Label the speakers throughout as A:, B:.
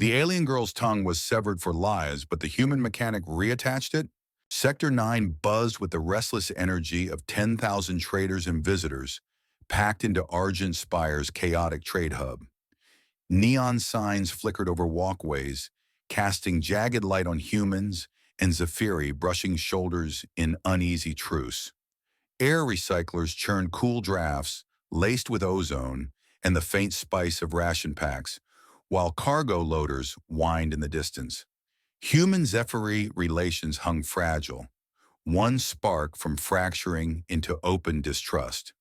A: The alien girl's tongue was severed for lies, but the human mechanic reattached it. Sector 9 buzzed with the restless energy of 10,000 traders and visitors, packed into Argent Spire's chaotic trade hub. Neon signs flickered over walkways, casting jagged light on humans, and Zephyri brushing shoulders in uneasy truce. Air recyclers churned cool drafts, laced with ozone, and the faint spice of ration packs, while cargo loaders whined in the distance. Human-Zephyri relations hung fragile, one spark from fracturing into open distrust.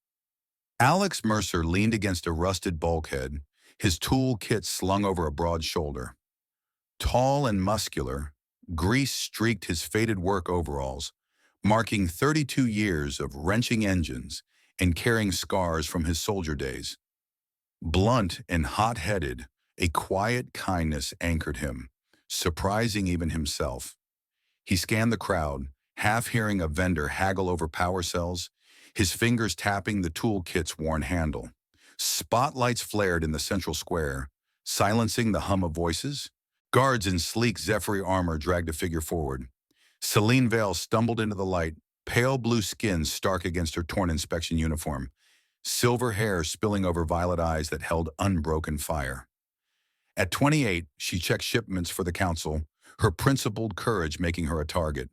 A: Alex Mercer leaned against a rusted bulkhead, his tool kit slung over a broad shoulder. Tall and muscular, grease streaked his faded work overalls, marking 32 years of wrenching engines and carrying scars from his soldier days. Blunt and hot-headed, a quiet kindness anchored him, surprising even himself. He scanned the crowd, half hearing a vendor haggle over power cells, his fingers tapping the toolkit's worn handle. Spotlights flared in the central square, silencing the hum of voices. Guards in sleek Zephyri armor dragged a figure forward. Celine Vale stumbled into the light, pale blue skin stark against her torn inspection uniform, silver hair spilling over violet eyes that held unbroken fire. At 28, she checked shipments for the council, her principled courage making her a target.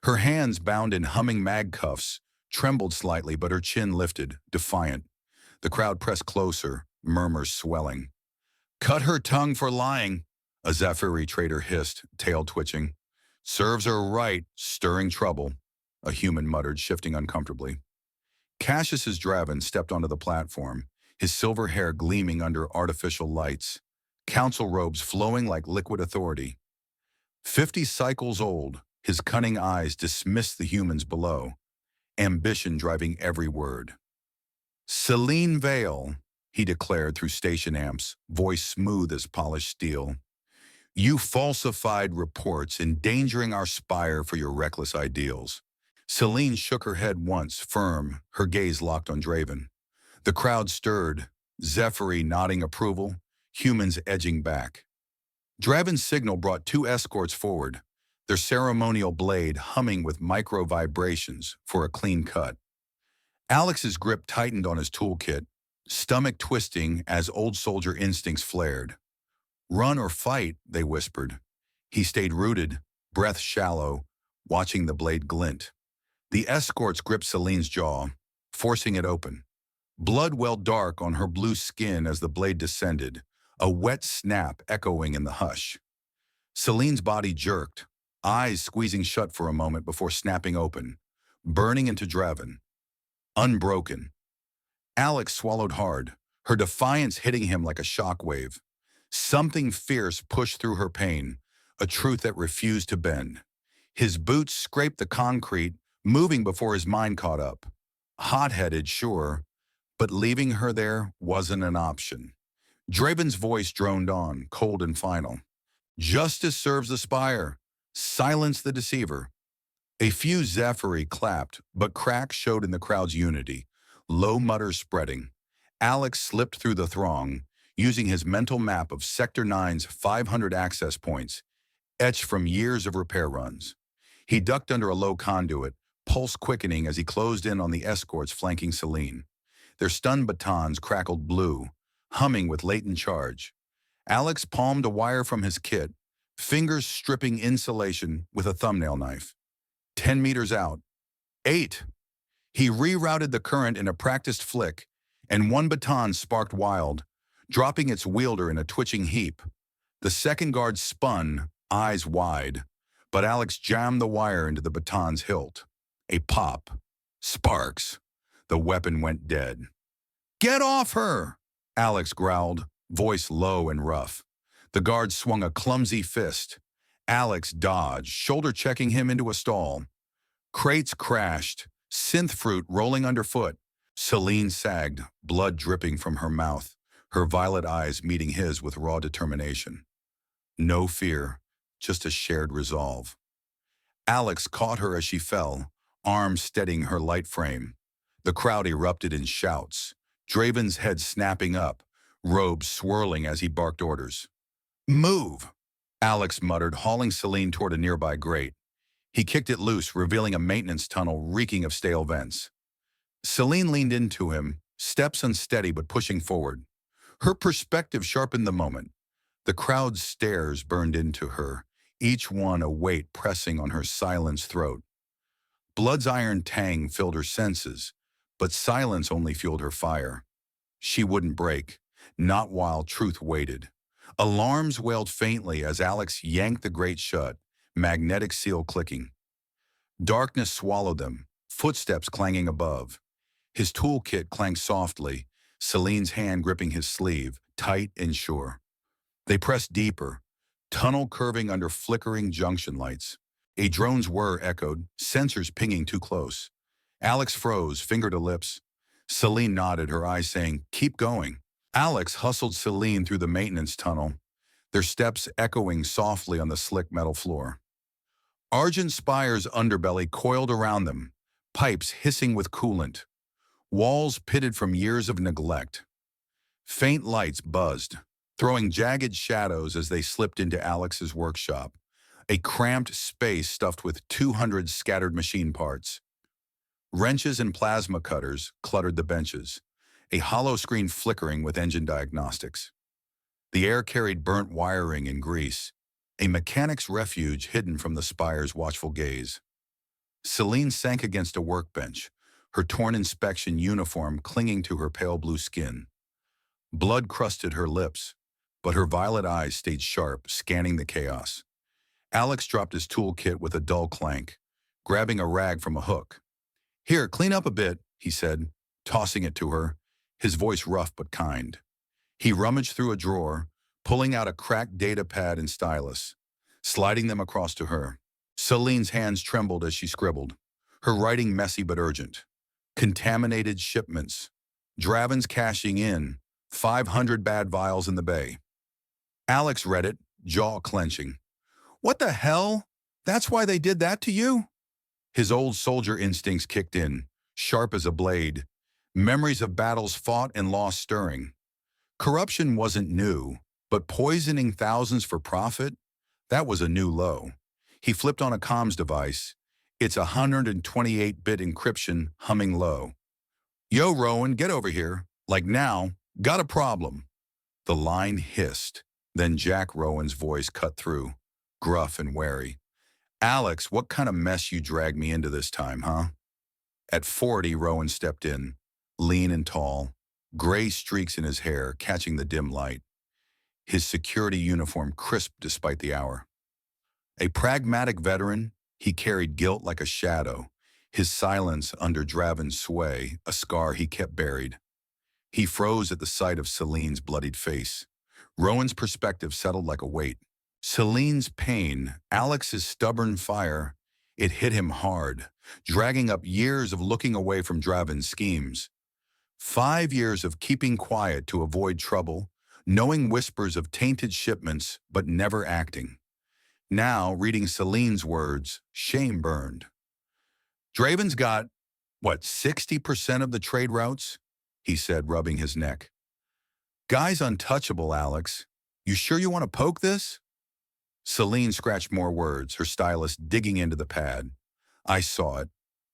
A: Her hands, bound in humming mag cuffs, trembled slightly, but her chin lifted, defiant. The crowd pressed closer, murmurs swelling. "Cut her tongue for lying," a Zephyri trader hissed, tail twitching. "Serves her right, stirring trouble," a human muttered, shifting uncomfortably. Cassius's Draven stepped onto the platform, his silver hair gleaming under artificial lights, council robes flowing like liquid authority. 50 cycles old, his cunning eyes dismissed the humans below, ambition driving every word. "Celine Vale," he declared through station amps, voice smooth as polished steel. "You falsified reports, endangering our spire for your reckless ideals." Celine shook her head once, firm, her gaze locked on Draven. The crowd stirred, Zephyri nodding approval, humans edging back. Draven's signal brought 2 escorts forward, their ceremonial blade humming with micro-vibrations for a clean cut. Alex's grip tightened on his toolkit, stomach twisting as old soldier instincts flared. "Run or fight," they whispered. He stayed rooted, breath shallow, watching the blade glint. The escorts gripped Celine's jaw, forcing it open. Blood welled dark on her blue skin as the blade descended, a wet snap echoing in the hush. Celine's body jerked, eyes squeezing shut for a moment before snapping open, burning into Draven. Unbroken. Alex swallowed hard, her defiance hitting him like a shockwave. Something fierce pushed through her pain, a truth that refused to bend. His boots scraped the concrete, moving before his mind caught up. Hot-headed, sure, but leaving her there wasn't an option. Draven's voice droned on, cold and final. "Justice serves the spire. Silence the deceiver." A few Zephyri clapped, but cracks showed in the crowd's unity, low mutters spreading. Alex slipped through the throng, using his mental map of Sector 9's 500 access points, etched from years of repair runs. He ducked under a low conduit, pulse quickening as he closed in on the escorts flanking Celine. Their stun batons crackled blue, humming with latent charge. Alex palmed a wire from his kit, fingers stripping insulation with a thumbnail knife. 10 meters out. 8. He rerouted the current in a practiced flick, and one baton sparked wild, dropping its wielder in a twitching heap. The second guard spun, eyes wide, but Alex jammed the wire into the baton's hilt. A pop. Sparks. The weapon went dead. "Get off her!" Alex growled, voice low and rough. The guard swung a clumsy fist. Alex dodged, shoulder checking him into a stall. Crates crashed, synth fruit rolling underfoot. Celine sagged, blood dripping from her mouth, her violet eyes meeting his with raw determination. No fear, just a shared resolve. Alex caught her as she fell, arms steadying her light frame. The crowd erupted in shouts, Draven's head snapping up, robes swirling as he barked orders. Move! Alex muttered, hauling Celine toward a nearby grate. He kicked it loose, revealing a maintenance tunnel reeking of stale vents. Celine leaned into him, steps unsteady but pushing forward. Her perspective sharpened the moment. The crowd's stares burned into her, each one a weight pressing on her silenced throat. Blood's iron tang filled her senses, but silence only fueled her fire. She wouldn't break, not while truth waited. Alarms wailed faintly as Alex yanked the grate shut, magnetic seal clicking. Darkness swallowed them, footsteps clanging above. His toolkit clanged softly, Celine's hand gripping his sleeve, tight and sure. They pressed deeper, tunnel curving under flickering junction lights. A drone's whir echoed, sensors pinging too close. Alex froze, finger to lips. Celine nodded, her eyes saying, "Keep going." Alex hustled Celine through the maintenance tunnel, their steps echoing softly on the slick metal floor. Argent Spire's underbelly coiled around them, pipes hissing with coolant, walls pitted from years of neglect. Faint lights buzzed, throwing jagged shadows as they slipped into Alex's workshop, a cramped space stuffed with 200 scattered machine parts. Wrenches and plasma cutters cluttered the benches, a hollow screen flickering with engine diagnostics. The air carried burnt wiring and grease, a mechanic's refuge hidden from the Spire's watchful gaze. Celine sank against a workbench, her torn inspection uniform clinging to her pale blue skin. Blood crusted her lips, but her violet eyes stayed sharp, scanning the chaos. Alex dropped his toolkit with a dull clank, grabbing a rag from a hook. "Here, clean up a bit," he said, tossing it to her, his voice rough but kind. He rummaged through a drawer, pulling out a cracked data pad and stylus, sliding them across to her. Celine's hands trembled as she scribbled, her writing messy but urgent. Contaminated shipments. Draven's cashing in. 500 bad vials in the bay. Alex read it, jaw clenching. "What the hell? That's why they did that to you?" His old soldier instincts kicked in, sharp as a blade, memories of battles fought and lost stirring. Corruption wasn't new, but poisoning thousands for profit? That was a new low. He flipped on a comms device, its 128-bit encryption humming low. "Yo, Rowan, get over here. Like now. Got a problem." The line hissed. Then Jack Rowan's voice cut through, gruff and wary. "Alex, what kind of mess you dragged me into this time, huh?" At 40, Rowan stepped in, lean and tall, gray streaks in his hair catching the dim light. His security uniform crisp despite the hour. A pragmatic veteran, he carried guilt like a shadow, his silence under Draven's sway, a scar he kept buried. He froze at the sight of Celine's bloodied face. Rowan's perspective settled like a weight. Celine's pain, Alex's stubborn fire, it hit him hard, dragging up years of looking away from Draven's schemes. 5 years of keeping quiet to avoid trouble, knowing whispers of tainted shipments, but never acting. Now, reading Celine's words, shame burned. "Draven's got, 60% of the trade routes?" he said, rubbing his neck. "Guy's untouchable, Alex. You sure you want to poke this?" Celine scratched more words, her stylus digging into the pad. "I saw it.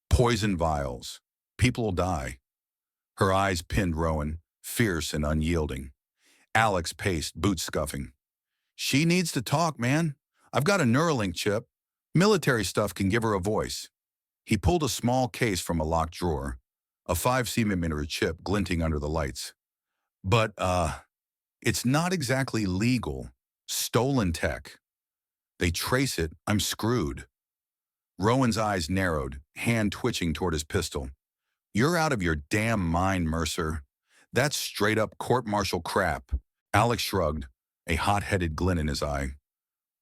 A: Poison vials. People'll die." Her eyes pinned Rowan, fierce and unyielding. Alex paced, boots scuffing. "She needs to talk, man. I've got a Neuralink chip. Military stuff can give her a voice." He pulled a small case from a locked drawer, a 5 cm chip glinting under the lights. "But, it's not exactly legal. Stolen tech. They trace it, I'm screwed." Rowan's eyes narrowed, hand twitching toward his pistol. "You're out of your damn mind, Mercer. That's straight-up court-martial crap." Alex shrugged, a hot-headed glint in his eye.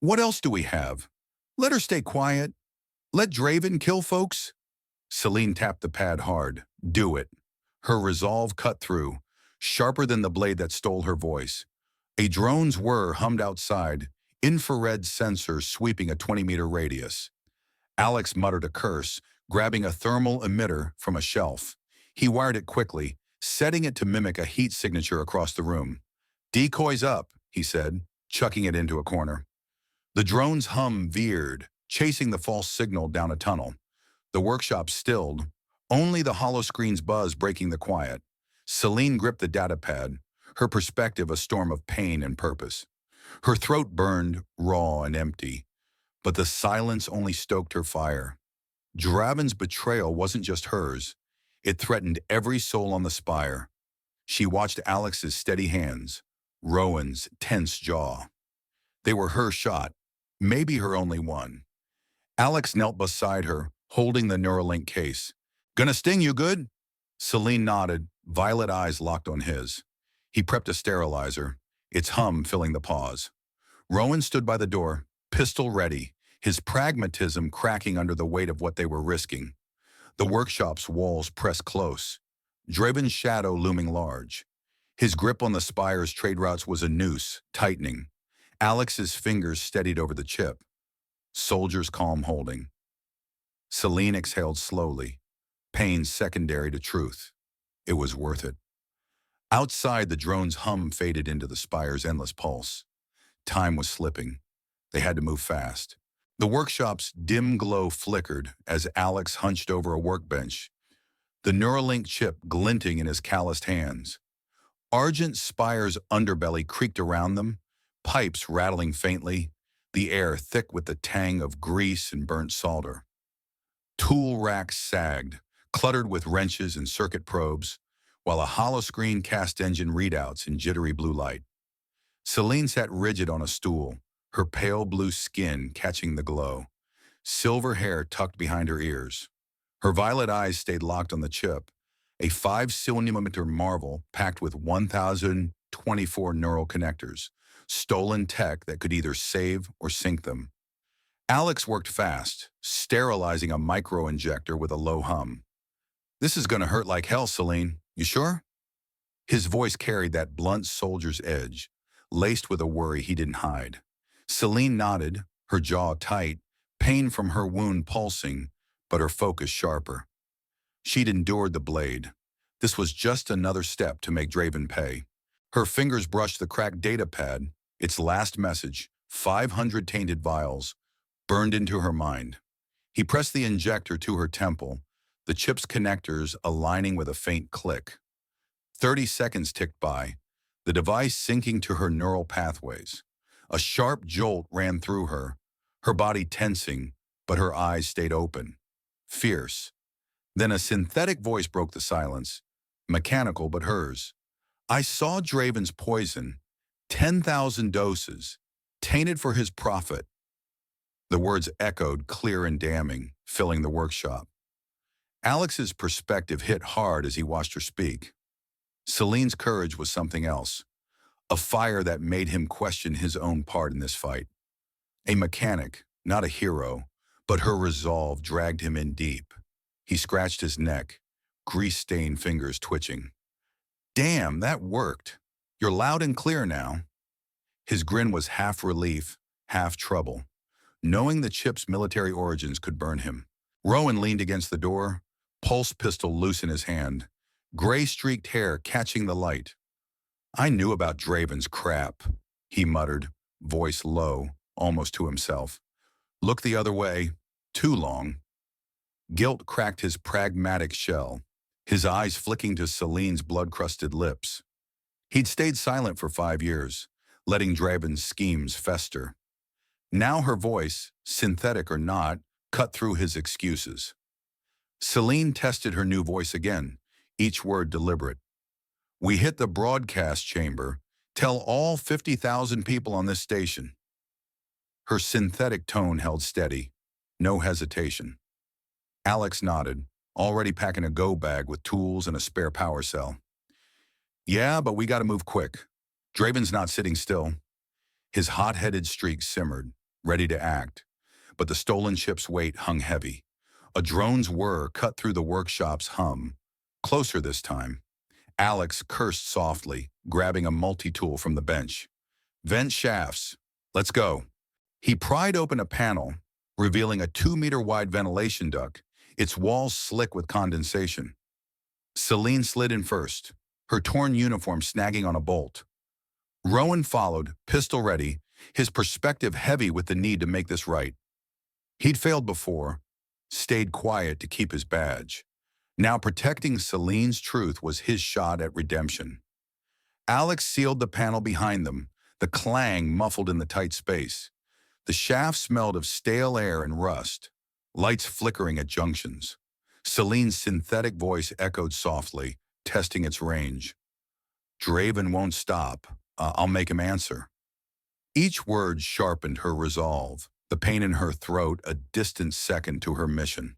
A: "What else do we have? Let her stay quiet. Let Draven kill folks?" Celine tapped the pad hard. "Do it." Her resolve cut through, sharper than the blade that stole her voice. A drone's whir hummed outside, infrared sensors sweeping a 20-meter radius. Alex muttered a curse, grabbing a thermal emitter from a shelf. He wired it quickly, setting it to mimic a heat signature across the room. "Decoys up," he said. chucking it into a corner. The drone's hum veered, chasing the false signal down a tunnel. The workshop stilled, only the hollow screen's buzz breaking the quiet. Celine gripped the data pad, her perspective a storm of pain and purpose. Her throat burned, raw and empty, but the silence only stoked her fire. Draven's betrayal wasn't just hers. It threatened every soul on the spire. She watched Alex's steady hands, Rowan's tense jaw. They were her shot, maybe her only one. Alex knelt beside her, holding the Neuralink case. "Gonna sting you good?" Celine nodded, violet eyes locked on his. He prepped a sterilizer, its hum filling the pause. Rowan stood by the door, pistol ready, his pragmatism cracking under the weight of what they were risking. The workshop's walls pressed close, Draven's shadow looming large. His grip on the spire's trade routes was a noose, tightening. Alex's fingers steadied over the chip. Soldiers calm holding. Celine exhaled slowly, pain secondary to truth. It was worth it. Outside, the drone's hum faded into the spire's endless pulse. Time was slipping. They had to move fast. The workshop's dim glow flickered as Alex hunched over a workbench, the Neuralink chip glinting in his calloused hands. Argent Spire's underbelly creaked around them, pipes rattling faintly, the air thick with the tang of grease and burnt solder. Tool racks sagged, cluttered with wrenches and circuit probes, while a hollow screen cast engine readouts in jittery blue light. Celine sat rigid on a stool, her pale blue skin catching the glow, silver hair tucked behind her ears. Her violet eyes stayed locked on the chip, a 5-centimeter marvel packed with 1,024 neural connectors, stolen tech that could either save or sink them. Alex worked fast, sterilizing a micro-injector with a low hum. "This is gonna hurt like hell, Celine. You sure?" His voice carried that blunt soldier's edge, laced with a worry he didn't hide. Celine nodded, her jaw tight, pain from her wound pulsing, but her focus sharper. She'd endured the blade. This was just another step to make Draven pay. Her fingers brushed the cracked data pad, its last message, 500 tainted vials, burned into her mind. He pressed the injector to her temple, the chip's connectors aligning with a faint click. 30 seconds ticked by, the device syncing to her neural pathways. A sharp jolt ran through her body tensing, but her eyes stayed open. Fierce. Then a synthetic voice broke the silence, mechanical but hers. "I saw Draven's poison, 10,000 doses, tainted for his profit." The words echoed clear and damning, filling the workshop. Alex's perspective hit hard as he watched her speak. Celine's courage was something else, a fire that made him question his own part in this fight. A mechanic, not a hero, but her resolve dragged him in deep. He scratched his neck, grease-stained fingers twitching. "Damn, that worked. You're loud and clear now." His grin was half relief, half trouble, knowing the chip's military origins could burn him. Rowan leaned against the door, pulse pistol loose in his hand, gray-streaked hair catching the light. "I knew about Draven's crap," he muttered, voice low, almost to himself. "Look the other way. Too long." Guilt cracked his pragmatic shell, his eyes flicking to Celine's blood-crusted lips. He'd stayed silent for 5 years, letting Draven's schemes fester. Now her voice, synthetic or not, cut through his excuses. Celine tested her new voice again, each word deliberate. "We hit the broadcast chamber. Tell all 50,000 people on this station." Her synthetic tone held steady, no hesitation. Alex nodded, already packing a go bag with tools and a spare power cell. "Yeah, but we gotta move quick. Draven's not sitting still." His hot-headed streak simmered, ready to act, but the stolen chip's weight hung heavy. A drone's whir cut through the workshop's hum. Closer this time. Alex cursed softly, grabbing a multi-tool from the bench. "Vent shafts. Let's go." He pried open a panel, revealing a 2-meter-wide ventilation duct, its walls slick with condensation. Celine slid in first, her torn uniform snagging on a bolt. Rowan followed, pistol ready, his perspective heavy with the need to make this right. He'd failed before, stayed quiet to keep his badge. Now protecting Celine's truth was his shot at redemption. Alex sealed the panel behind them, the clang muffled in the tight space. The shaft smelled of stale air and rust, lights flickering at junctions. Celine's synthetic voice echoed softly, testing its range. Draven won't stop. I'll make him answer. Each word sharpened her resolve, the pain in her throat a distant second to her mission.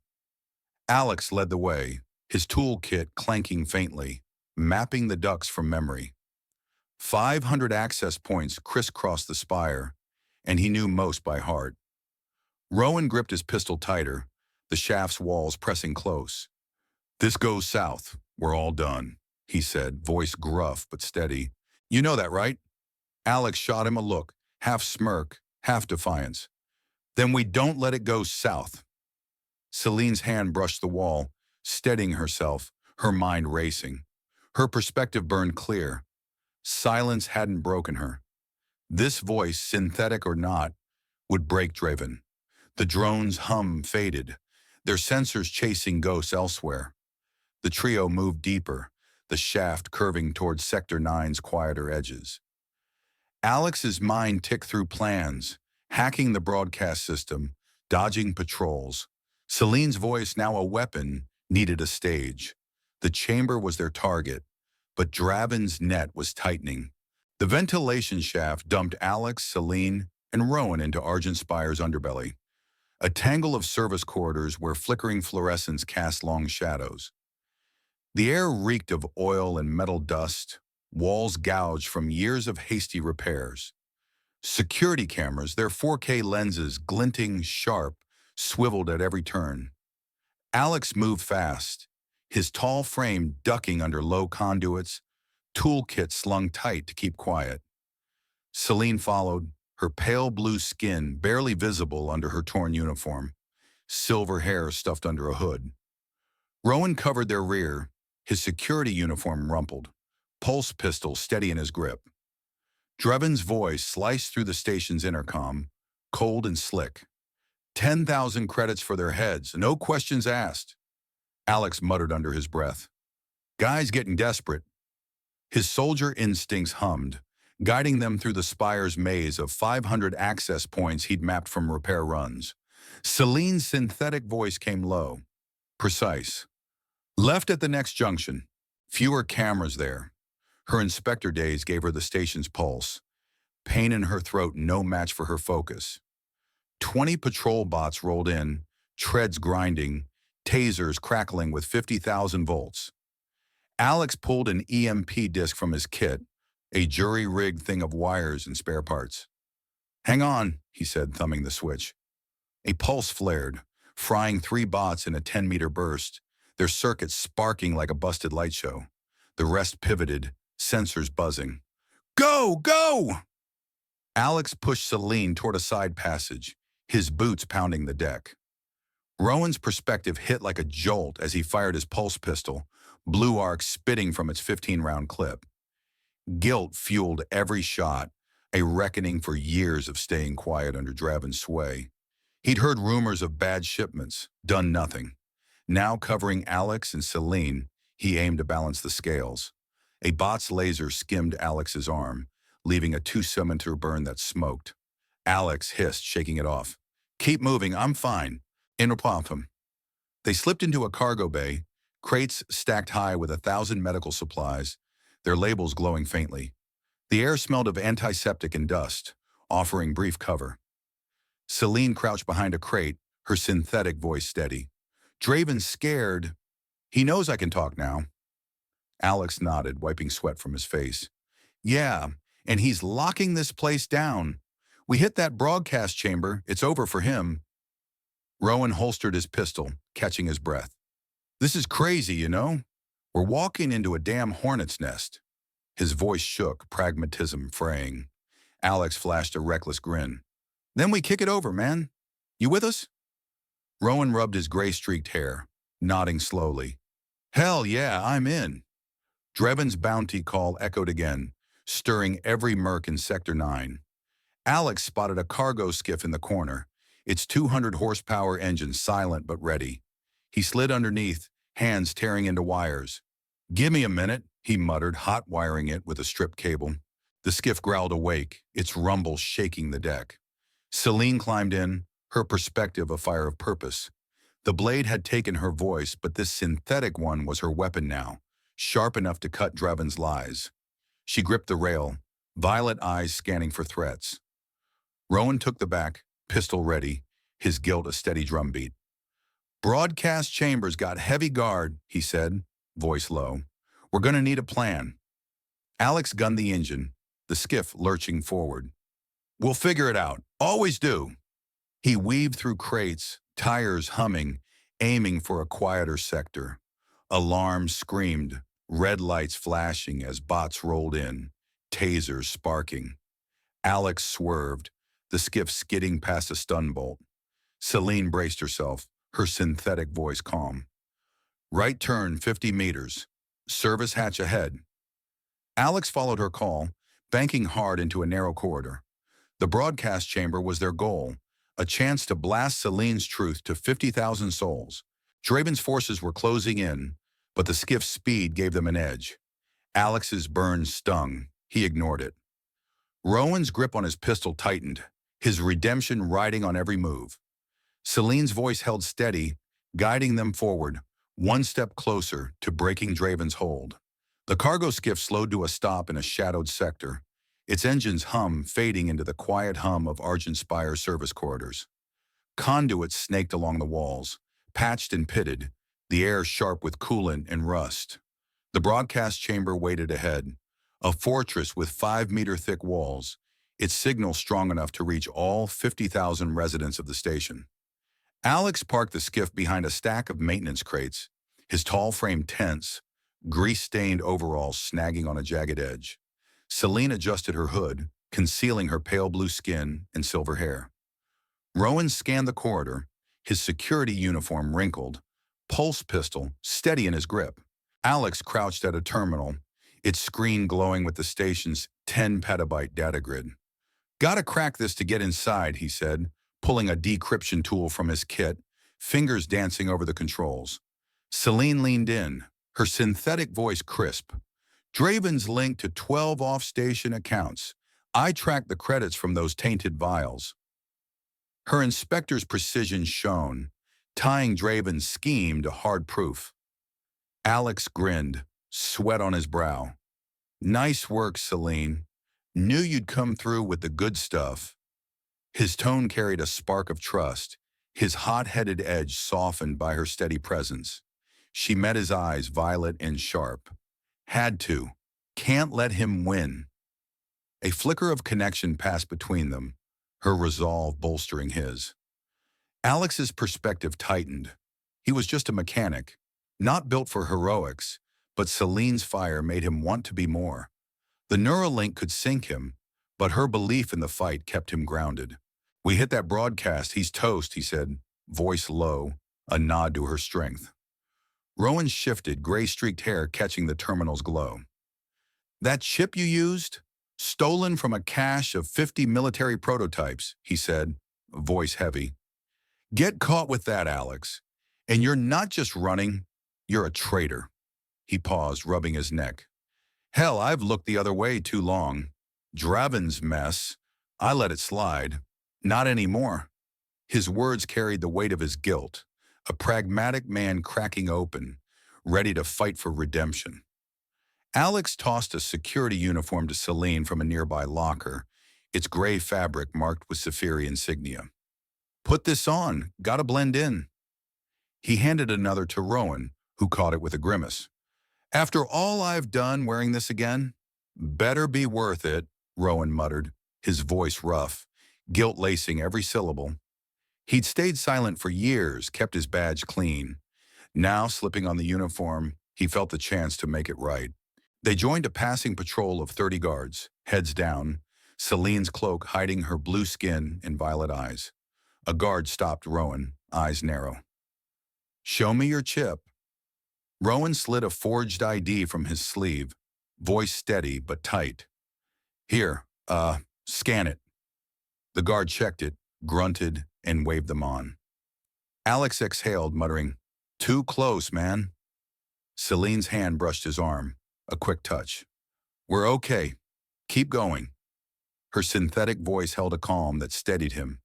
A: Alex led the way, his toolkit clanking faintly, mapping the ducts from memory. 500 access points crisscrossed the spire, and he knew most by heart. Rowan gripped his pistol tighter, the shaft's walls pressing close. "This goes south. We're all done," he said, voice gruff but steady. "You know that, right?" Alex shot him a look, half smirk, half defiance. "Then we don't let it go south." Celine's hand brushed the wall, steadying herself, her mind racing. Her perspective burned clear. Silence hadn't broken her. This voice, synthetic or not, would break Draven. The drone's hum faded, their sensors chasing ghosts elsewhere. The trio moved deeper, the shaft curving towards Sector 9's quieter edges. Alex's mind ticked through plans, hacking the broadcast system, dodging patrols. Celine's voice, now a weapon, needed a stage. The chamber was their target, but Draven's net was tightening. The ventilation shaft dumped Alex, Celine, and Rowan into Argent Spire's underbelly, a tangle of service corridors where flickering fluorescence cast long shadows. The air reeked of oil and metal dust, walls gouged from years of hasty repairs. Security cameras, their 4K lenses glinting sharp, swiveled at every turn. Alex moved fast, his tall frame ducking under low conduits, toolkit slung tight to keep quiet. Celine followed, her pale blue skin barely visible under her torn uniform, silver hair stuffed under a hood. Rowan covered their rear, his security uniform rumpled, pulse pistol steady in his grip. Draven's voice sliced through the station's intercom, cold and slick. 10,000 credits for their heads, no questions asked. Alex muttered under his breath. "Guy's getting desperate." His soldier instincts hummed, guiding them through the spire's maze of 500 access points he'd mapped from repair runs. Celine's synthetic voice came low, precise. Left at the next junction. Fewer cameras there. Her inspector days gave her the station's pulse. Pain in her throat no match for her focus. 20 patrol bots rolled in, treads grinding, tasers crackling with 50,000 volts. Alex pulled an EMP disc from his kit, a jury-rigged thing of wires and spare parts. "Hang on," he said, thumbing the switch. A pulse flared, frying 3 bots in a 10-meter burst, their circuits sparking like a busted light show. The rest pivoted, sensors buzzing. "Go! Go!" Alex pushed Celine toward a side passage, his boots pounding the deck. Rowan's perspective hit like a jolt as he fired his pulse pistol, blue arc spitting from its 15-round clip. Guilt fueled every shot, a reckoning for years of staying quiet under Draven's sway. He'd heard rumors of bad shipments, done nothing. Now covering Alex and Celine, he aimed to balance the scales. A bot's laser skimmed Alex's arm, leaving a 2-centimeter burn that smoked. Alex hissed, shaking it off. "Keep moving, I'm fine." Interpom. They slipped into a cargo bay, crates stacked high with 1,000 medical supplies, their labels glowing faintly. The air smelled of antiseptic and dust, offering brief cover. Celine crouched behind a crate, her synthetic voice steady. "Draven's scared. He knows I can talk now." Alex nodded, wiping sweat from his face. "Yeah, and he's locking this place down. We hit that broadcast chamber, it's over for him." Rowan holstered his pistol, catching his breath. "This is crazy, you know? We're walking into a damn hornet's nest." His voice shook, pragmatism fraying. Alex flashed a reckless grin. "Then we kick it over, man. You with us?" Rowan rubbed his gray-streaked hair, nodding slowly. "Hell yeah, I'm in." Draven's bounty call echoed again, stirring every murk in Sector 9. Alex spotted a cargo skiff in the corner, its 200 horsepower engine silent but ready. He slid underneath, hands tearing into wires. "Give me a minute," he muttered, hot wiring it with a stripped cable. The skiff growled awake, its rumble shaking the deck. Celine climbed in, her perspective a fire of purpose. The blade had taken her voice, but this synthetic one was her weapon now, sharp enough to cut Draven's lies. She gripped the rail, violet eyes scanning for threats. Rowan took the back, pistol ready, his guilt a steady drumbeat. "Broadcast chambers got heavy guard," he said, voice low. "We're gonna need a plan." Alex gunned the engine, the skiff lurching forward. "We'll figure it out. Always do." He weaved through crates, tires humming, aiming for a quieter sector. Alarms screamed, red lights flashing as bots rolled in, tasers sparking. Alex swerved, the skiff skidding past a stun bolt. Celine braced herself, her synthetic voice calm. "Right turn 50 meters. Service hatch ahead." Alex followed her call, banking hard into a narrow corridor. The broadcast chamber was their goal, a chance to blast Celine's truth to 50,000 souls. Draven's forces were closing in, but the skiff's speed gave them an edge. Alex's burn stung. He ignored it. Rowan's grip on his pistol tightened, his redemption riding on every move. Celine's voice held steady, guiding them forward, one step closer to breaking Draven's hold. The cargo skiff slowed to a stop in a shadowed sector, its engine's hum fading into the quiet hum of Argent Spire service corridors. Conduits snaked along the walls, patched and pitted, the air sharp with coolant and rust. The broadcast chamber waited ahead, a fortress with 5-meter-thick walls, its signal strong enough to reach all 50,000 residents of the station. Alex parked the skiff behind a stack of maintenance crates, his tall frame tense, grease-stained overalls snagging on a jagged edge. Celine adjusted her hood, concealing her pale blue skin and silver hair. Rowan scanned the corridor, his security uniform wrinkled, pulse pistol steady in his grip. Alex crouched at a terminal, its screen glowing with the station's 10-petabyte data grid. "Gotta crack this to get inside," he said, pulling a decryption tool from his kit, fingers dancing over the controls. Celine leaned in, her synthetic voice crisp. "Draven's linked to 12 off-station accounts. I tracked the credits from those tainted vials." Her inspector's precision shone, tying Draven's scheme to hard proof. Alex grinned, sweat on his brow. "Nice work, Celine. Knew you'd come through with the good stuff." His tone carried a spark of trust, his hot-headed edge softened by her steady presence. She met his eyes, violet and sharp. "Had to. Can't let him win." A flicker of connection passed between them, her resolve bolstering his. Alex's perspective tightened. He was just a mechanic, not built for heroics, but Celine's fire made him want to be more. The Neuralink could sink him, but her belief in the fight kept him grounded. "We hit that broadcast, he's toast," he said, voice low, a nod to her strength. Rowan shifted, gray-streaked hair catching the terminal's glow. "That chip you used? Stolen from a cache of 50 military prototypes," he said, voice heavy. "Get caught with that, Alex. And you're not just running, you're a traitor." He paused, rubbing his neck. "Hell, I've looked the other way too long. Draven's mess, I let it slide. Not anymore." His words carried the weight of his guilt, a pragmatic man cracking open, ready to fight for redemption. Alex tossed a security uniform to Celine from a nearby locker, its gray fabric marked with Zephyri insignia. "Put this on, gotta blend in." He handed another to Rowan, who caught it with a grimace. "After all I've done wearing this again?" "Better be worth it," Rowan muttered, his voice rough, guilt lacing every syllable. He'd stayed silent for years, kept his badge clean. Now, slipping on the uniform, he felt the chance to make it right. They joined a passing patrol of 30 guards, heads down, Celine's cloak hiding her blue skin and violet eyes. A guard stopped Rowan, eyes narrow. "Show me your chip." Rowan slid a forged ID from his sleeve, voice steady but tight. Here, scan it. The guard checked it, grunted, and waved them on. Alex exhaled, muttering, "Too close, man." Celine's hand brushed his arm, a quick touch. "We're okay. Keep going." Her synthetic voice held a calm that steadied him,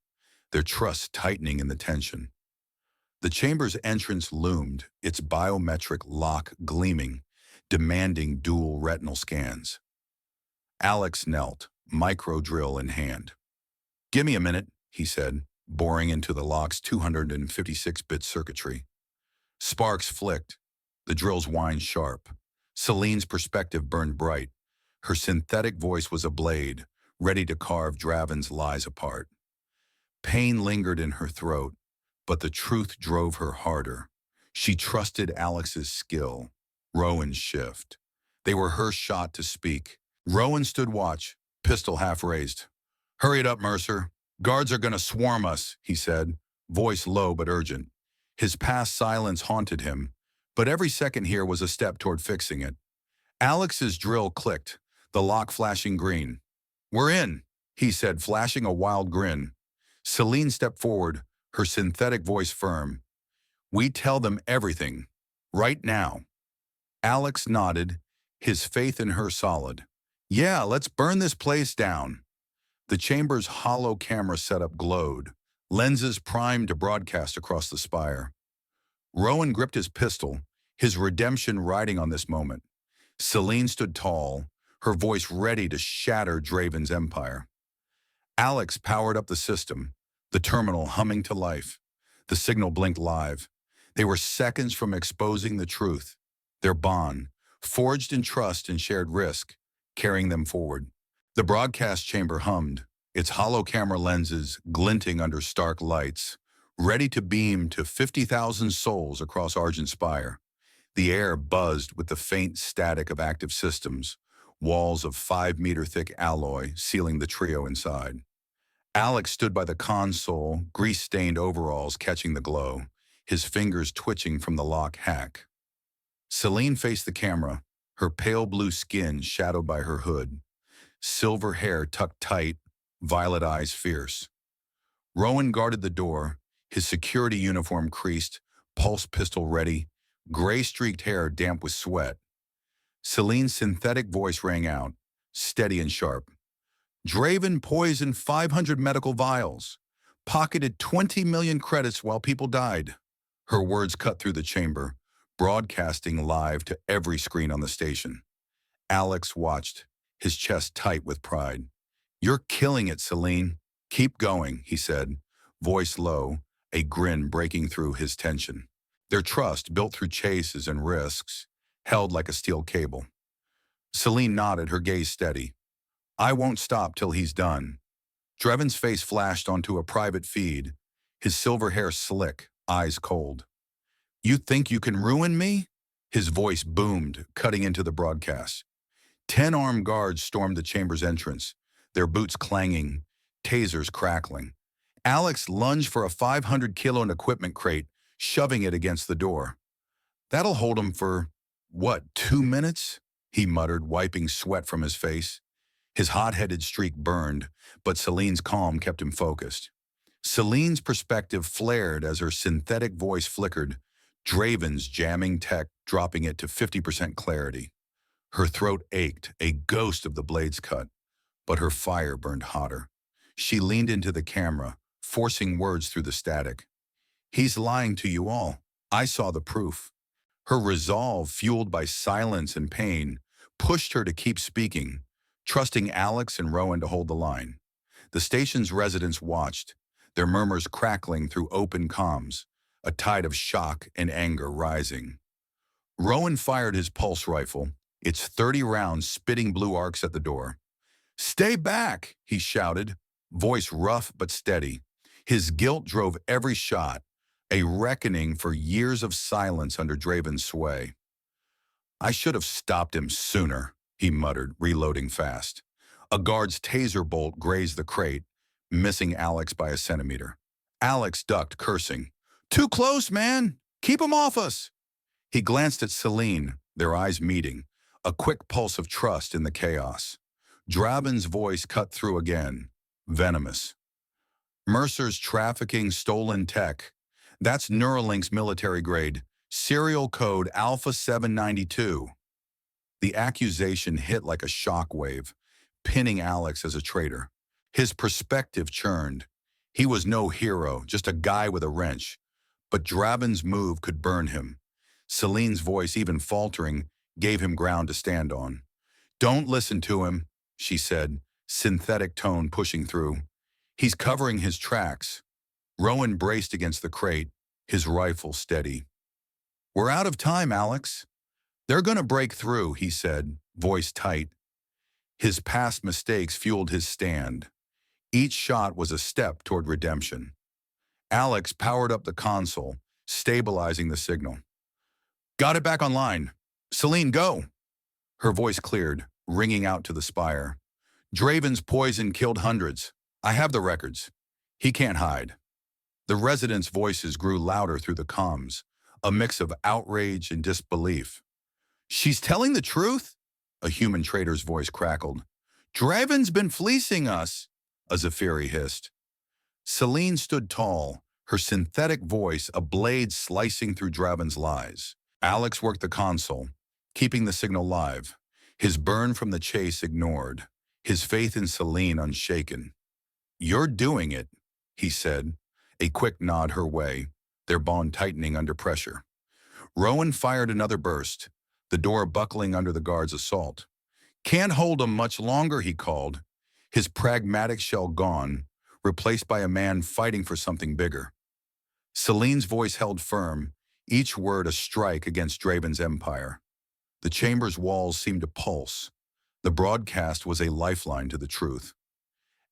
A: their trust tightening in the tension. The chamber's entrance loomed, its biometric lock gleaming, demanding dual retinal scans. Alex knelt, micro drill in hand. "Give me a minute," he said, boring into the lock's 256-bit circuitry. Sparks flicked, the drill's whined sharp. Celine's perspective burned bright. Her synthetic voice was a blade, ready to carve Draven's lies apart. Pain lingered in her throat, but the truth drove her harder. She trusted Alex's skill, Rowan's shift. They were her shot to speak. Rowan stood watch, pistol half raised. "Hurry it up, Mercer. Guards are gonna swarm us," he said, voice low but urgent. His past silence haunted him, but every second here was a step toward fixing it. Alex's drill clicked, the lock flashing green. "We're in," he said, flashing a wild grin. Celine stepped forward, her synthetic voice firm. "We tell them everything, right now." Alex nodded, his faith in her solid. "Yeah, let's burn this place down." The chamber's hollow camera setup glowed, lenses primed to broadcast across the spire. Rowan gripped his pistol, his redemption riding on this moment. Celine stood tall, her voice ready to shatter Draven's empire. Alex powered up the system, the terminal humming to life. The signal blinked live. They were seconds from exposing the truth, their bond, forged in trust and shared risk, carrying them forward. The broadcast chamber hummed, its hollow camera lenses glinting under stark lights, ready to beam to 50,000 souls across Argent Spire. The air buzzed with the faint static of active systems, walls of 5-meter-thick alloy sealing the trio inside. Alex stood by the console, grease-stained overalls catching the glow, his fingers twitching from the lock hack. Celine faced the camera, her pale blue skin shadowed by her hood, silver hair tucked tight, violet eyes fierce. Rowan guarded the door, his security uniform creased, pulse pistol ready, gray-streaked hair damp with sweat. Celine's synthetic voice rang out, steady and sharp. "Draven poisoned 500 medical vials, pocketed 20 million credits while people died." Her words cut through the chamber, broadcasting live to every screen on the station. Alex watched, his chest tight with pride. "You're killing it, Celine. Keep going," he said, voice low, a grin breaking through his tension. Their trust, built through chases and risks, held like a steel cable. Celine nodded, her gaze steady. "I won't stop till he's done." Draven's face flashed onto a private feed, his silver hair slick, eyes cold. "You think you can ruin me?" His voice boomed, cutting into the broadcast. 10 armed guards stormed the chamber's entrance, their boots clanging, tasers crackling. Alex lunged for a 500-kilo equipment crate, shoving it against the door. "That'll hold him for, 2 minutes?" he muttered, wiping sweat from his face. His hot-headed streak burned, but Celine's calm kept him focused. Celine's perspective flared as her synthetic voice flickered, Draven's jamming tech dropping it to 50% clarity. Her throat ached, a ghost of the blade's cut, but her fire burned hotter. She leaned into the camera, forcing words through the static. "He's lying to you all. I saw the proof." Her resolve, fueled by silence and pain, pushed her to keep speaking, trusting Alex and Rowan to hold the line. The station's residents watched, their murmurs crackling through open comms, a tide of shock and anger rising. Rowan fired his pulse rifle, its 30 rounds spitting blue arcs at the door. "Stay back," he shouted, voice rough but steady. His guilt drove every shot, a reckoning for years of silence under Draven's sway. "I should have stopped him sooner," he muttered, reloading fast. A guard's taser bolt grazed the crate, missing Alex by a centimeter. Alex ducked, cursing. "Too close, man! Keep him off us!" He glanced at Celine, their eyes meeting, a quick pulse of trust in the chaos. Draben's voice cut through again, venomous. Mercer's trafficking stolen tech. That's Neuralink's military grade. Serial code Alpha 792. The accusation hit like a shockwave, pinning Alex as a traitor. His perspective churned. He was no hero, just a guy with a wrench. But Draben's move could burn him. Celine's voice, even faltering, gave him ground to stand on. "Don't listen to him," she said, synthetic tone pushing through. "He's covering his tracks." Rowan braced against the crate, his rifle steady. "We're out of time, Alex." "They're gonna break through," he said, voice tight. His past mistakes fueled his stand. Each shot was a step toward redemption. Alex powered up the console, stabilizing the signal. "Got it back online. Celine, go!" Her voice cleared, ringing out to the spire. "Draven's poison killed hundreds. I have the records. He can't hide." The residents' voices grew louder through the comms, a mix of outrage and disbelief. "She's telling the truth?" A human trader's voice crackled. "Draven's been fleecing us," a Zephyri hissed. Celine stood tall, her synthetic voice a blade slicing through Draven's lies. Alex worked the console, keeping the signal live, his burn from the chase ignored, his faith in Celine unshaken. "You're doing it," he said, a quick nod her way, their bond tightening under pressure. Rowan fired another burst, the door buckling under the guard's assault. "Can't hold 'em much longer," he called, his pragmatic shell gone, replaced by a man fighting for something bigger. Celine's voice held firm, each word a strike against Draven's empire. The chamber's walls seemed to pulse. The broadcast was a lifeline to the truth.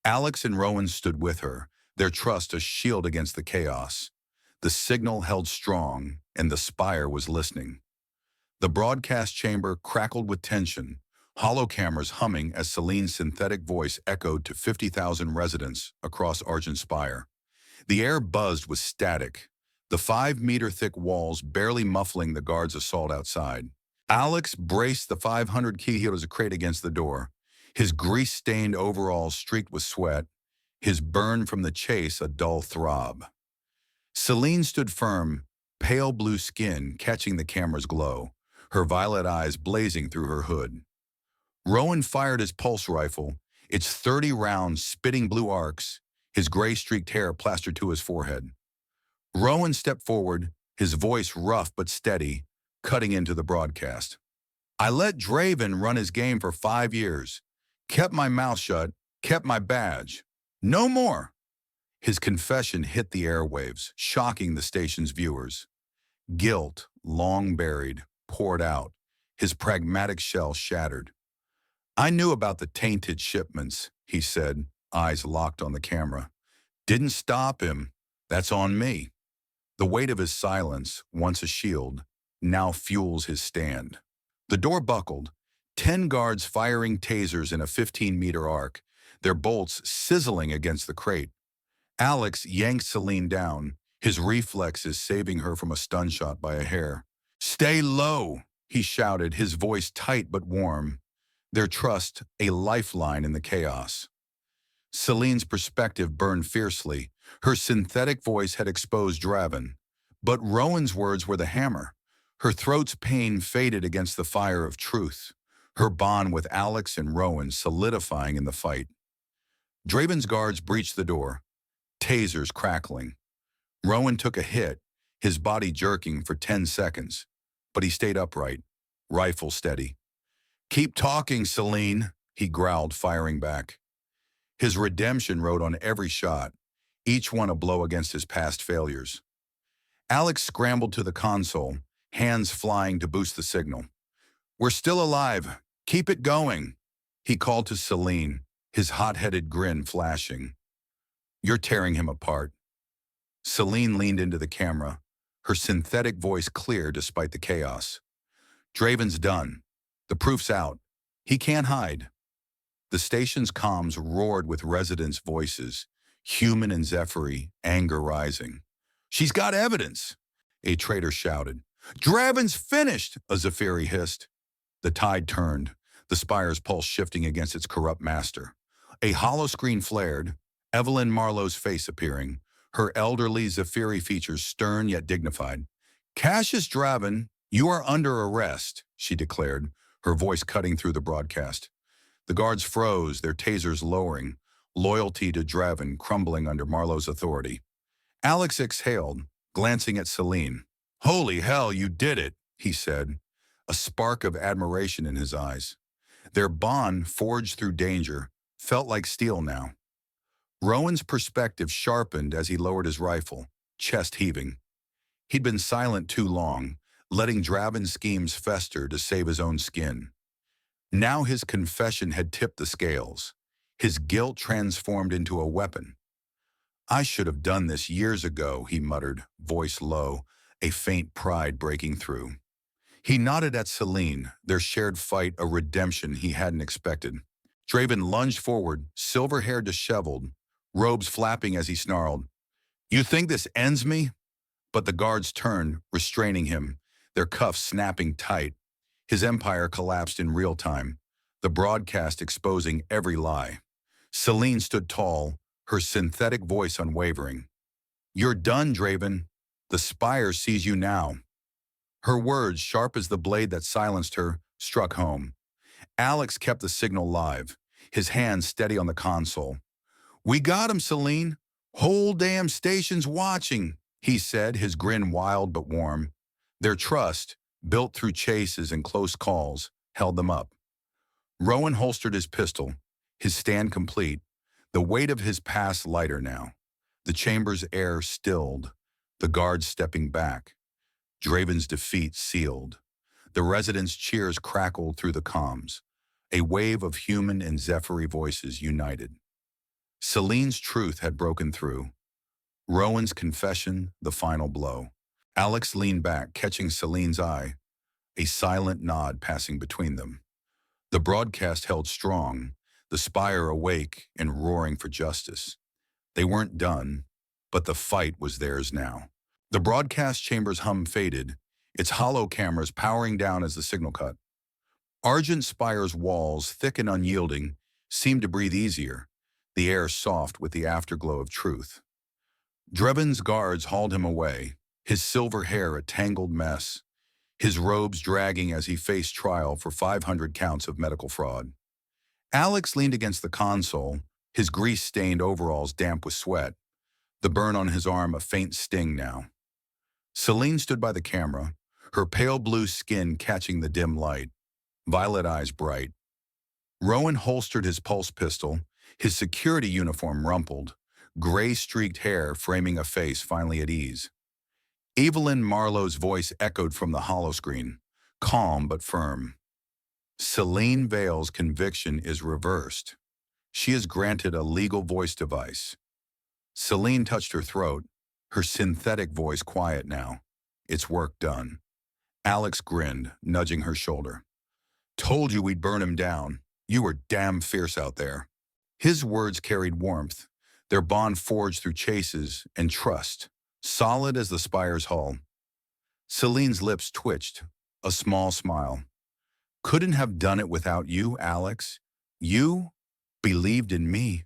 A: Alex and Rowan stood with her, their trust a shield against the chaos. The signal held strong, and the spire was listening. The broadcast chamber crackled with tension, hollow cameras humming as Celine's synthetic voice echoed to 50,000 residents across Argent Spire. The air buzzed with static, the 5-meter-thick walls barely muffling the guards' assault outside. Alex braced the 500 kilos crate against the door, his grease-stained overalls streaked with sweat, his burn from the chase a dull throb. Celine stood firm, pale blue skin catching the camera's glow, her violet eyes blazing through her hood. Rowan fired his pulse rifle, its 30 rounds spitting blue arcs, his gray-streaked hair plastered to his forehead. Rowan stepped forward, his voice rough but steady, cutting into the broadcast. "I let Draven run his game for 5 years. Kept my mouth shut, kept my badge. No more." His confession hit the airwaves, shocking the station's viewers. Guilt, long buried, poured out, his pragmatic shell shattered. "I knew about the tainted shipments," he said, eyes locked on the camera. "Didn't stop him. That's on me." The weight of his silence, once a shield, now fuels his stand. The door buckled, 10 guards firing tasers in a 15-meter arc, their bolts sizzling against the crate. Alex yanked Celine down, his reflexes saving her from a stun shot by a hair. "Stay low," he shouted, his voice tight but warm. Their trust, a lifeline in the chaos. Celine's perspective burned fiercely. Her synthetic voice had exposed Draven. But Rowan's words were the hammer. Her throat's pain faded against the fire of truth, her bond with Alex and Rowan solidifying in the fight. Draven's guards breached the door, tasers crackling. Rowan took a hit, his body jerking for 10 seconds, but he stayed upright, rifle steady. "Keep talking, Celine," he growled, firing back. His redemption rode on every shot, each one a blow against his past failures. Alex scrambled to the console, hands flying to boost the signal. "We're still alive. Keep it going," he called to Celine, his hot-headed grin flashing. "You're tearing him apart." Celine leaned into the camera, her synthetic voice clear despite the chaos. "Draven's done. The proof's out. He can't hide." The station's comms roared with residents' voices, human and Zephyri, anger rising. "She's got evidence," a traitor shouted. "Draven's finished," a Zephyri hissed. The tide turned. the Spire's pulse shifting against its corrupt master. A hollow screen flared, Evelyn Marlowe's face appearing, her elderly Zephyri features stern yet dignified. "Cassius Draven, you are under arrest," she declared, her voice cutting through the broadcast. The guards froze, their tasers lowering, loyalty to Draven crumbling under Marlowe's authority. Alex exhaled, glancing at Celine. "Holy hell, you did it," he said, a spark of admiration in his eyes. Their bond, forged through danger, felt like steel now. Rowan's perspective sharpened as he lowered his rifle, chest heaving. He'd been silent too long, letting Draven's schemes fester to save his own skin. Now his confession had tipped the scales, his guilt transformed into a weapon. "I should have done this years ago," he muttered, voice low, a faint pride breaking through. He nodded at Celine, their shared fight a redemption he hadn't expected. Draven lunged forward, silver hair disheveled, robes flapping as he snarled, "You think this ends me?" But the guards turned, restraining him, their cuffs snapping tight. His empire collapsed in real time, the broadcast exposing every lie. Celine stood tall, her synthetic voice unwavering. "You're done, Draven. The Spire sees you now." Her words, sharp as the blade that silenced her, struck home. Alex kept the signal live, his hands steady on the console. "We got him, Celine. Whole damn station's watching," he said, his grin wild but warm. Their trust, built through chases and close calls, held them up. Rowan holstered his pistol, his stand complete, the weight of his past lighter now. The chamber's air stilled, the guards stepping back. Draven's defeat sealed. The residents' cheers crackled through the comms. A wave of human and Zephyri voices united. Celine's truth had broken through. Rowan's confession, the final blow. Alex leaned back, catching Celine's eye, a silent nod passing between them. The broadcast held strong, the Spire awake and roaring for justice. They weren't done, but the fight was theirs now. The broadcast chamber's hum faded, its hollow cameras powering down as the signal cut. Argent Spire's walls, thick and unyielding, seemed to breathe easier, the air soft with the afterglow of truth. Draven's guards hauled him away, his silver hair a tangled mess, his robes dragging as he faced trial for 500 counts of medical fraud. Alex leaned against the console, his grease-stained overalls damp with sweat, the burn on his arm a faint sting now. Celine stood by the camera, her pale blue skin catching the dim light, violet eyes bright. Rowan holstered his pulse pistol, his security uniform rumpled, gray-streaked hair framing a face finally at ease. Evelyn Marlowe's voice echoed from the holoscreen, calm but firm. "Celine Vale's conviction is reversed. She is granted a legal voice device." Celine touched her throat, her synthetic voice quiet now. "It's work done." Alex grinned, nudging her shoulder. "Told you we'd burn him down. You were damn fierce out there." His words carried warmth, their bond forged through chases and trust, solid as the Spire's hull. Celine's lips twitched, a small smile. "Couldn't have done it without you, Alex. You believed in me."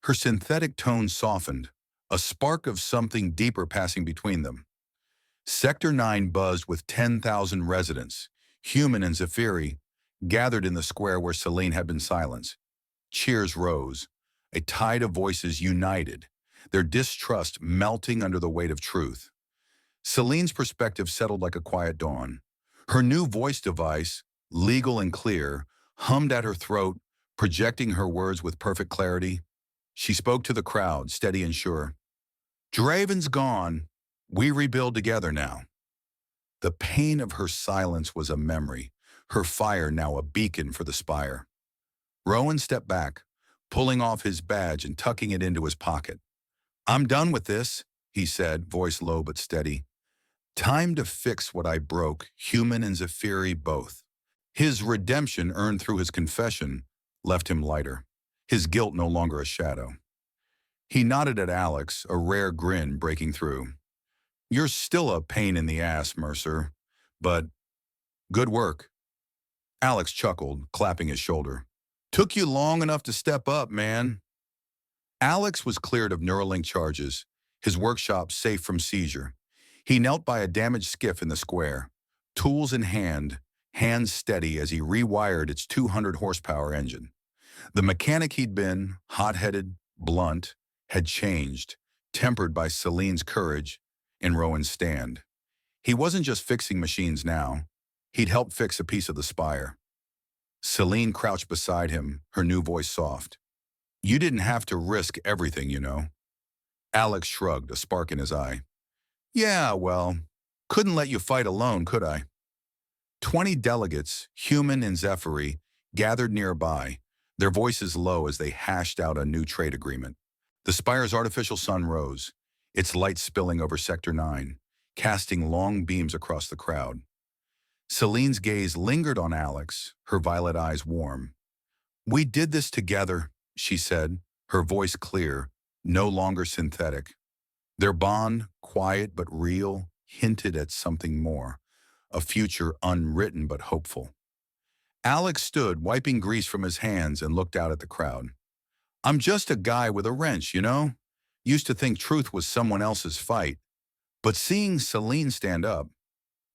A: Her synthetic tone softened, a spark of something deeper passing between them. Sector 9 buzzed with 10,000 residents, human and Zephyri, gathered in the square where Celine had been silenced. Cheers rose, a tide of voices united, their distrust melting under the weight of truth. Celine's perspective settled like a quiet dawn. Her new voice device, legal and clear, hummed at her throat, projecting her words with perfect clarity. She spoke to the crowd, steady and sure. "Draven's gone. We rebuild together now." The pain of her silence was a memory, her fire now a beacon for the Spire. Rowan stepped back, pulling off his badge and tucking it into his pocket. "I'm done with this," he said, voice low but steady. "Time to fix what I broke, human and Zephyri both." His redemption earned through his confession left him lighter, his guilt no longer a shadow. He nodded at Alex, a rare grin breaking through. "You're still a pain in the ass, Mercer, but good work." Alex chuckled, clapping his shoulder. Took you long enough to step up, man. Alex was cleared of Neuralink charges, his workshop safe from seizure. He knelt by a damaged skiff in the square, tools in hand, hands steady as he rewired its 200 horsepower engine. The mechanic he'd been, hot-headed, blunt, had changed, tempered by Celine's courage and Rowan's stand. He wasn't just fixing machines now. He'd helped fix a piece of the spire. Celine crouched beside him, her new voice soft. You didn't have to risk everything, you know. Alex shrugged, a spark in his eye. Yeah, well, couldn't let you fight alone, could I? 20 delegates, human and Zephyri, gathered nearby, their voices low as they hashed out a new trade agreement. The spire's artificial sun rose, its light spilling over Sector 9, casting long beams across the crowd. Celine's gaze lingered on Alex, her violet eyes warm. We did this together, she said, her voice clear, no longer synthetic. Their bond, quiet but real, hinted at something more, a future unwritten but hopeful. Alex stood, wiping grease from his hands, and looked out at the crowd. I'm just a guy with a wrench, you know? Used to think truth was someone else's fight. But seeing Celine stand up,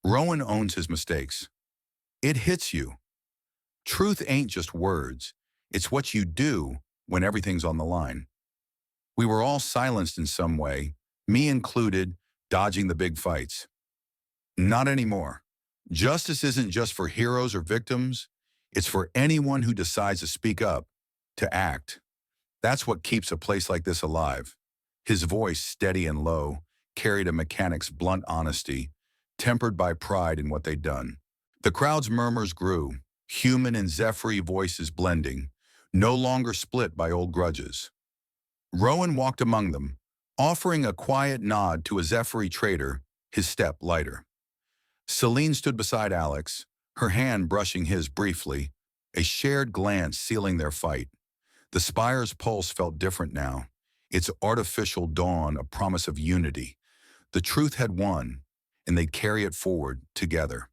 A: Rowan owns his mistakes. It hits you. Truth ain't just words. It's what you do when everything's on the line. We were all silenced in some way, me included, dodging the big fights. Not anymore. Justice isn't just for heroes or victims. It's for anyone who decides to speak up, to act. That's what keeps a place like this alive. His voice, steady and low, carried a mechanic's blunt honesty, tempered by pride in what they'd done. The crowd's murmurs grew, human and Zephyri voices blending, no longer split by old grudges. Rowan walked among them, offering a quiet nod to a Zephyri trader, his step lighter. Celine stood beside Alex, her hand brushing his briefly, a shared glance sealing their fight. The spire's pulse felt different now, its artificial dawn a promise of unity. The truth had won, and they'd carry it forward together.